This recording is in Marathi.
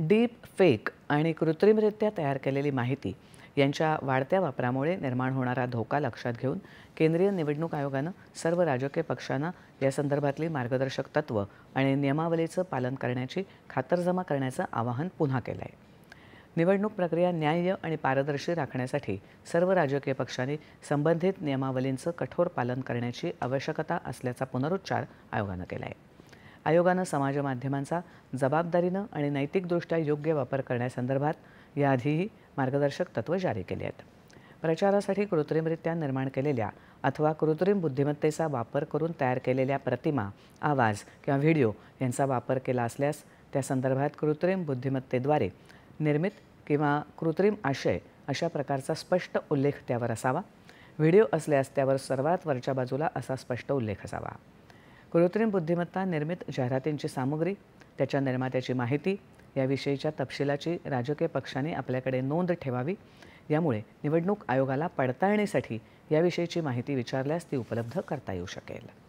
डीप फेक आणि कृत्रिमरित्या तयार केलेली माहिती यांच्या वाढत्या वापरामुळे निर्माण होणारा धोका लक्षात घेऊन केंद्रीय निवडणूक आयोगानं सर्व राजकीय पक्षांना या संदर्भातली मार्गदर्शक तत्त्व आणि नियमावलीचं पालन करण्याची खातरजमा करण्याचं आवाहन पुन्हा केलं आहे. निवडणूक प्रक्रिया न्याय्य आणि पारदर्शी राखण्यासाठी सर्व राजकीय पक्षांनी संबंधित नियमावलींचं कठोर पालन करण्याची आवश्यकता असल्याचा पुनरुच्चार आयोगानं केला आहे. आयोगानं समाज माध्यमांचा जबाबदारीनं आणि नैतिकदृष्ट्या योग्य वापर करण्यासंदर्भात याआधीही मार्गदर्शक तत्त्व जारी केली आहेत. प्रचारासाठी कृत्रिमरित्या निर्माण केलेल्या अथवा कृत्रिम बुद्धिमत्तेचा वापर करून तयार केलेल्या प्रतिमा, आवाज किंवा व्हिडिओ यांचा वापर केला असल्यास त्या संदर्भात कृत्रिम बुद्धिमत्तेद्वारे निर्मित किंवा कृत्रिम आशय अशा प्रकारचा स्पष्ट उल्लेख त्यावर असावा. व्हिडिओ असल्यास त्यावर सर्वात वरच्या बाजूला असा स्पष्ट उल्लेख असावा. कृत्रिम बुद्धिमत्ता निर्मित जाहिरातींची सामुग्री, त्याच्या निर्मात्याची माहिती याविषयीच्या तपशिलाची राजकीय पक्षांनी आपल्याकडे नोंद ठेवावी. यामुळे निवडणूक आयोगाला पडताळणीसाठी याविषयीची माहिती विचारल्यास ती उपलब्ध करता येऊ शकेल.